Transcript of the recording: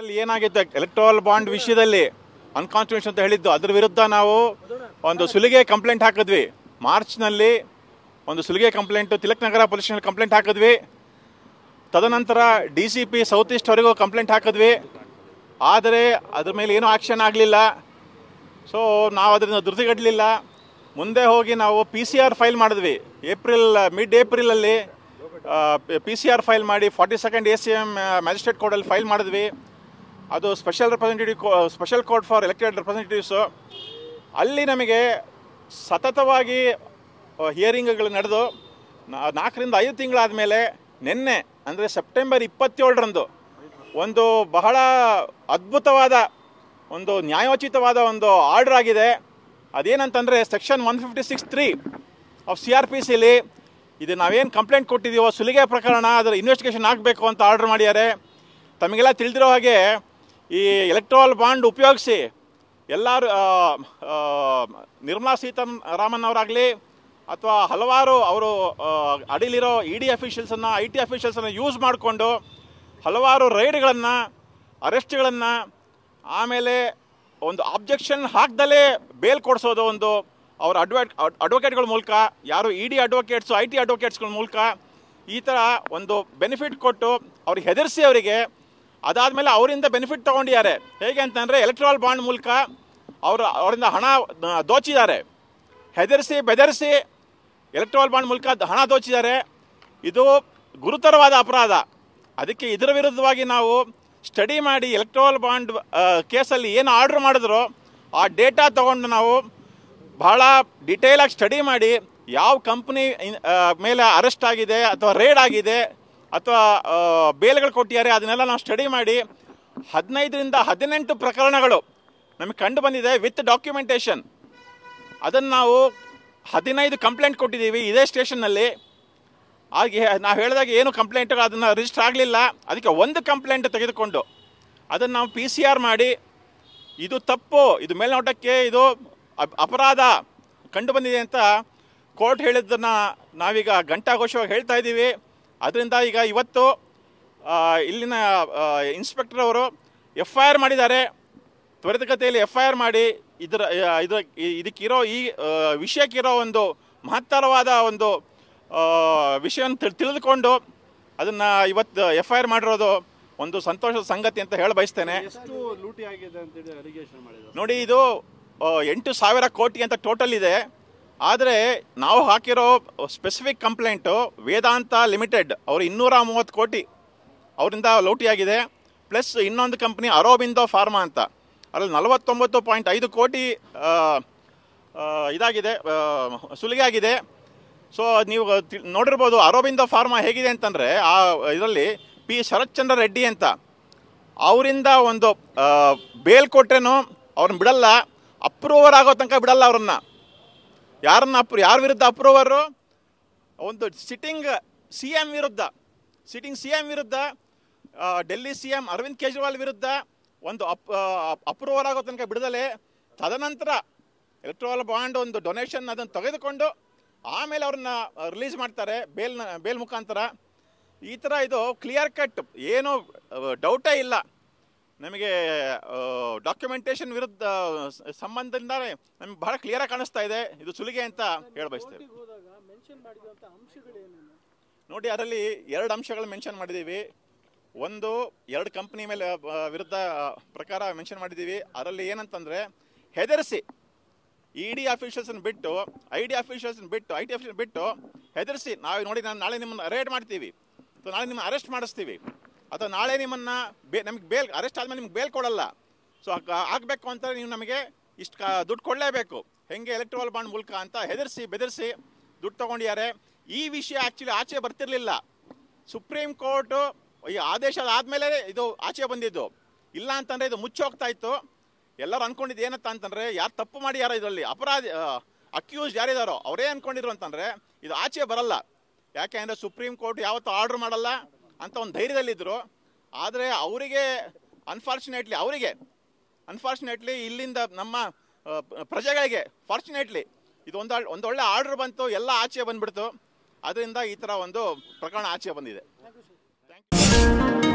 ಅಲ್ಲಿ ಏನಾಗಿತ್ತು electoral bond ವಿಷಯದಲ್ಲಿ ಅನ್ಕಾನ್ಸ್ಟಿಟ್ಯೂಷನ್ ಅಂತ ಹೇಳಿದ್ದು, ಅದ್ರ ವಿರುದ್ಧ ನಾವು ಒಂದು ಸುಲಿಗೆ ಕಂಪ್ಲೇಂಟ್ ಹಾಕಿದ್ವಿ. ಮಾರ್ಚ್ನಲ್ಲಿ ಒಂದು ಸುಲಿಗೆ ಕಂಪ್ಲೇಂಟು ತಿಲಕ್ ನಗರ ಪೊಲೀಸ್ ಸ್ಟೇಷನ್ ಕಂಪ್ಲೇಂಟ್ ಹಾಕಿದ್ವಿ. ತದನಂತರ DCP ಸೌತ್ ಈಸ್ಟ್ ಅವರಿಗೂ ಕಂಪ್ಲೇಂಟ್ ಹಾಕಿದ್ವಿ. ಆದರೆ ಅದ್ರ ಮೇಲೆ ಏನೂ ಆಕ್ಷನ್ ಆಗಲಿಲ್ಲ. ಸೊ ನಾವು ಅದರಿಂದ ಧೃತಿಗೆಡಲಿಲ್ಲ. ಮುಂದೆ ಹೋಗಿ ನಾವು PCR ಫೈಲ್ ಮಾಡಿದ್ವಿ. ಮಿಡ್ ಏಪ್ರಿಲಲ್ಲಿ PCR ಫೈಲ್ ಮಾಡಿ 42nd ACM ಮ್ಯಾಜಿಸ್ಟ್ರೇಟ್ ಕೋರ್ಟಲ್ಲಿ ಫೈಲ್ ಮಾಡಿದ್ವಿ. ಅದು special court for elected representatives. ಅಲ್ಲಿ ನಮಗೆ ಸತತವಾಗಿ ಹಿಯರಿಂಗ್ಗಳು ನಡೆದು 4 ರಿಂದ 5 ತಿಂಗಳಾದ ಮೇಲೆ ನಿನ್ನೆ ಅಂದರೆ ಸೆಪ್ಟೆಂಬರ್ 27ರಂದು ಒಂದು ಬಹಳ ಅದ್ಭುತವಾದ ಒಂದು ನ್ಯಾಯೋಚಿತವಾದ ಒಂದು ಆರ್ಡರ್ ಆಗಿದೆ. ಅದೇನಂತಂದರೆ ಸೆಕ್ಷನ್ 156(3) ಆಫ್ CRPCಲಿ ಇದು ನಾವೇನು ಕಂಪ್ಲೇಂಟ್ ಕೊಟ್ಟಿದ್ದೀವೋ ಸುಲಿಗೆ ಪ್ರಕರಣ ಅದರ ಇನ್ವೆಸ್ಟಿಗೇಷನ್ ಆಗಬೇಕು ಅಂತ ಆರ್ಡರ್ ಮಾಡಿದ್ದಾರೆ. ತಮಗೆಲ್ಲ ತಿಳಿದಿರೋ ಹಾಗೆ ಈ ಎಲೆಕ್ಟ್ರಲ್ ಬಾಂಡ್ ಉಪಯೋಗಿಸಿ ಎಲ್ಲರೂ ನಿರ್ಮಲಾ ಸೀತಾರಾಮನ್ ಅವರಾಗಲಿ ಅಥವಾ ಹಲವಾರು ಅವರು ಅಡಿಲಿರೋ ED ಅಫಿಷಿಯಲ್ಸನ್ನು IT ಅಫಿಷಿಯಲ್ಸನ್ನು ಯೂಸ್ ಮಾಡಿಕೊಂಡು ಹಲವಾರು ರೈಡ್ಗಳನ್ನು ಅರೆಸ್ಟ್ಗಳನ್ನು ಆಮೇಲೆ ಒಂದು ಆಬ್ಜೆಕ್ಷನ್ ಹಾಕ್ದಲೇ ಬೇಲ್ ಕೊಡಿಸೋದು, ಒಂದು ಅವರ ಅಡ್ವೊಕೇಟ್ಗಳ ಮೂಲಕ, ಯಾರು ED ಅಡ್ವೊಕೇಟ್ಸು IT ಅಡ್ವೊಕೇಟ್ಸ್ಗಳ ಮೂಲಕ ಈ ಥರ ಒಂದು ಬೆನಿಫಿಟ್ ಕೊಟ್ಟು ಅವ್ರಿಗೆ ಹೆದರಿಸಿ ಅವರಿಗೆ ಅದಾದಮೇಲೆ ಅವರಿಂದ ಬೆನಿಫಿಟ್ ತೊಗೊಂಡಿದ್ದಾರೆ. ಹೇಗೆ ಅಂತಂದರೆ ಎಲೆಕ್ಟ್ರಲ್ ಬಾಂಡ್ ಮೂಲಕ ಅವರಿಂದ ಹಣ ದೋಚಿದ್ದಾರೆ. ಹೆದರಿಸಿ ಬೆದರಿಸಿ ಎಲೆಕ್ಟ್ರಲ್ ಬಾಂಡ್ ಮೂಲಕ ಹಣ ದೋಚಿದ್ದಾರೆ. ಇದು ಗುರುತರವಾದ ಅಪರಾಧ. ಅದಕ್ಕೆ ಇದರ ವಿರುದ್ಧವಾಗಿ ನಾವು ಸ್ಟಡಿ ಮಾಡಿ ಎಲೆಕ್ಟ್ರಲ್ ಬಾಂಡ್ ಕೇಸಲ್ಲಿ ಏನು ಆರ್ಡ್ರ್ ಮಾಡಿದ್ರು ಆ ಡೇಟಾ ತೊಗೊಂಡು ನಾವು ಬಹಳ ಡಿಟೇಲಾಗಿ ಸ್ಟಡಿ ಮಾಡಿ ಯಾವ ಕಂಪ್ನಿ ಮೇಲೆ ಅರೆಸ್ಟ್ ಆಗಿದೆ ಅಥವಾ ರೇಡ್ ಆಗಿದೆ ಅಥವಾ ಬೇಲ್ಗಳು ಕೊಟ್ಟಿದ್ದಾರೆ ಅದನ್ನೆಲ್ಲ ನಾವು ಸ್ಟಡಿ ಮಾಡಿ 15 ರಿಂದ 18 ಪ್ರಕರಣಗಳು ನಮಗೆ ಕಂಡು ಬಂದಿದೆ ವಿತ್ ಡಾಕ್ಯುಮೆಂಟೇಷನ್. ಅದನ್ನು ನಾವು 15 ಕಂಪ್ಲೇಂಟ್ ಕೊಟ್ಟಿದ್ದೀವಿ ಇದೇ ಸ್ಟೇಷನ್ನಲ್ಲಿ. ಹಾಗೆ ನಾವು ಹೇಳಿದಾಗ ಏನು ಕಂಪ್ಲೇಂಟ್ ಅದನ್ನು ರಿಜಿಸ್ಟರ್ ಆಗಲಿಲ್ಲ. ಅದಕ್ಕೆ ಒಂದು ಕಂಪ್ಲೇಂಟ್ ತೆಗೆದುಕೊಂಡು ಅದನ್ನು ನಾವು PCR ಮಾಡಿ ಇದು ತಪ್ಪು, ಇದು ಮೇಲ್ನೋಟಕ್ಕೆ ಇದು ಅಪರಾಧ ಕಂಡು ಬಂದಿದೆ ಅಂತ ಕೋರ್ಟ್ ಹೇಳಿದ್ದನ್ನು ನಾವೀಗ ಘಂಟಾಘೋಷವಾಗಿ ಹೇಳ್ತಾ ಇದ್ದೀವಿ. ಅದರಿಂದ ಈಗ ಇವತ್ತು ಇಲ್ಲಿನ ಇನ್ಸ್ಪೆಕ್ಟರ್ ಅವರು FIR ಮಾಡಿದ್ದಾರೆ. ತ್ವರಿತಗತಿಯಲ್ಲಿ FIR ಮಾಡಿ ಇದಕ್ಕಿರೋ ಈ ವಿಷಯಕ್ಕಿರೋ ಒಂದು ಮಹತ್ತರವಾದ ಒಂದು ವಿಷಯವನ್ನು ತಿಳಿದುಕೊಂಡು ಅದನ್ನು ಇವತ್ತು FIR ಮಾಡಿರೋದು ಒಂದು ಸಂತೋಷದ ಸಂಗತಿ ಅಂತ ಹೇಳ ಬಯಸ್ತೇನೆ. ನೋಡಿ, ಇದು 8,000 ಕೋಟಿ ಅಂತ ಟೋಟಲ್ ಇದೆ. ಆದರೆ ನಾವು ಹಾಕಿರೋ ಸ್ಪೆಸಿಫಿಕ್ ಕಂಪ್ಲೇಂಟು ವೇದಾಂತ ಲಿಮಿಟೆಡ್ ಅವರು 230 ಕೋಟಿ ಅವರಿಂದ ಲೂಟಿಯಾಗಿದೆ. ಪ್ಲಸ್ ಇನ್ನೊಂದು ಕಂಪ್ನಿ ಅರೋಬಿಂದೋ ಫಾರ್ಮಾ ಅಂತ ಅದರಲ್ಲಿ 49.5 ಕೋಟಿ ಇದಾಗಿದೆ, ಸುಲಿಗೆ ಆಗಿದೆ. ಸೊ ನೀವು ನೋಡಿರ್ಬೋದು ಅರೋಬಿಂದೋ ಫಾರ್ಮಾ ಹೇಗಿದೆ ಅಂತಂದರೆ ಆ ಇದರಲ್ಲಿ P. ಶರತ್ಚಂದ್ರ ರೆಡ್ಡಿ ಅಂತ ಅವರಿಂದ ಒಂದು ಬೇಲ್ ಕೊಟ್ರೇನು ಅವ್ರನ್ನ ಬಿಡಲ್ಲ, ಅಪ್ರೂವರ್ ಆಗೋ ತನಕ ಬಿಡಲ್ಲ ಅವ್ರನ್ನ. ಯಾರ ವಿರುದ್ಧ ಅಪ್ರೂವರು? ಒಂದು ಸಿಟ್ಟಿಂಗ್ CM ವಿರುದ್ಧ ಡೆಲ್ಲಿ CM ಅರವಿಂದ್ ಕೇಜ್ರಿವಾಲ್ ವಿರುದ್ಧ ಒಂದು ಅಪ್ರೂವರ್ ಆಗೋ ತನಕ ಬಿಡದಲೇ ತದನಂತರ ಎಲೆಕ್ಟ್ರಲ್ ಬಾಂಡ್ ಒಂದು ಡೊನೇಷನ್ ಅದನ್ನು ತೆಗೆದುಕೊಂಡು ಆಮೇಲೆ ಅವ್ರನ್ನ ರಿಲೀಸ್ ಮಾಡ್ತಾರೆ ಬೇಲ್ ಮುಖಾಂತರ. ಈ ಥರ ಇದು ಕ್ಲಿಯರ್ ಕಟ್, ಏನು ಡೌಟೇ ಇಲ್ಲ. ನಮಗೆ ಡಾಕ್ಯುಮೆಂಟೇಷನ್ ವಿರುದ್ಧ ಸಂಬಂಧದಿಂದ ನಮಗೆ ಬಹಳ ಕ್ಲಿಯರಾಗಿ ಕಾಣಿಸ್ತಾ ಇದೆ ಇದು ಸುಲಿಗೆ ಅಂತ ಹೇಳಬಯಸ್ತೇವೆ. ನೋಡಿ, ಅದರಲ್ಲಿ 2 ಅಂಶಗಳು ಮೆನ್ಷನ್ ಮಾಡಿದ್ದೀವಿ. ಒಂದು 2 ಕಂಪ್ನಿ ಮೇಲೆ ವಿರುದ್ಧ ಪ್ರಕಾರ ಮೆನ್ಷನ್ ಮಾಡಿದ್ದೀವಿ. ಅದರಲ್ಲಿ ಏನಂತಂದರೆ ಹೆದರಿಸಿ ED ಅಫಿಷಿಯಲ್ಸನ್ನು ಬಿಟ್ಟು IT ಅಫಿಷಿಯಲ್ಸ್ ಬಿಟ್ಟು ಹೆದರಿಸಿ ನಾಳೆ ನಿಮ್ಮನ್ನು ರೇಡ್ ಮಾಡ್ತೀವಿ ಅಥವಾ ನಾಳೆ ನಿಮ್ಮನ್ನು ಅರೆಸ್ಟ್ ಮಾಡಿಸ್ತೀವಿ ಅಥವಾ ನಾಳೆ ನಿಮ್ಮನ್ನು ನಮಗೆ ಬೇಲ್ ಅರೆಸ್ಟ್ ಆದಮೇಲೆ ನಿಮ್ಗೆ ಬೇಲ್ ಕೊಡಲ್ಲ. ಸೊ ಆಗಬೇಕು ಅಂತ ನೀವು ನಮಗೆ ಇಷ್ಟು ದುಡ್ಡು ಕೊಡಲೇಬೇಕು, ಹೆಂಗೆ ಎಲೆಕ್ಟ್ರಲ್ ಬಾಂಡ್ ಮೂಲಕ ಅಂತ ಹೆದರಿಸಿ ಬೆದರಿಸಿ ದುಡ್ಡು ತೊಗೊಂಡಿದ್ದಾರೆ. ಈ ವಿಷಯ ಆ್ಯಕ್ಚುಲಿ ಆಚೆ ಬರ್ತಿರಲಿಲ್ಲ. ಸುಪ್ರೀಂ ಕೋರ್ಟು ಈ ಆದೇಶ ಆದಮೇಲೆ ಇದು ಆಚೆ ಬಂದಿದ್ದು. ಇಲ್ಲ ಅಂತಂದರೆ ಇದು ಮುಚ್ಚೋಗ್ತಾ ಇತ್ತು. ಎಲ್ಲರೂ ಅಂದ್ಕೊಂಡಿದ್ದು ಏನಂತ ಅಂತಂದರೆ ಯಾರು ತಪ್ಪು ಮಾಡಿ ಯಾರೋ ಇದರಲ್ಲಿ ಅಕ್ಯೂಸ್ ಯಾರಿದ್ದಾರೋ ಅವರೇ ಅಂದ್ಕೊಂಡಿದ್ರು ಅಂತಂದರೆ ಇದು ಆಚೆ ಬರಲ್ಲ. ಯಾಕೆ ಅಂದರೆ ಸುಪ್ರೀಂ ಕೋರ್ಟ್ ಯಾವತ್ತೂ ಆರ್ಡ್ರ್ ಮಾಡಲ್ಲ ಅಂತ ಒಂದು ಧೈರ್ಯದಲ್ಲಿದ್ದರು. ಆದರೆ ಅವರಿಗೆ ಅನ್ಫಾರ್ಚುನೇಟ್ಲಿ ಇಲ್ಲಿಂದ ನಮ್ಮ ಪ್ರಜೆಗಳಿಗೆ ಫಾರ್ಚುನೇಟ್ಲಿ ಇದು ಒಂದೊಳ್ಳೆ ಆರ್ಡರ್ ಬಂತು, ಎಲ್ಲ ಆಚೆ ಬಂದ್ಬಿಡ್ತು. ಅದರಿಂದ ಈ ಥರ ಒಂದು ಪ್ರಕರಣ ಆಚೆ ಬಂದಿದೆ. Thank you.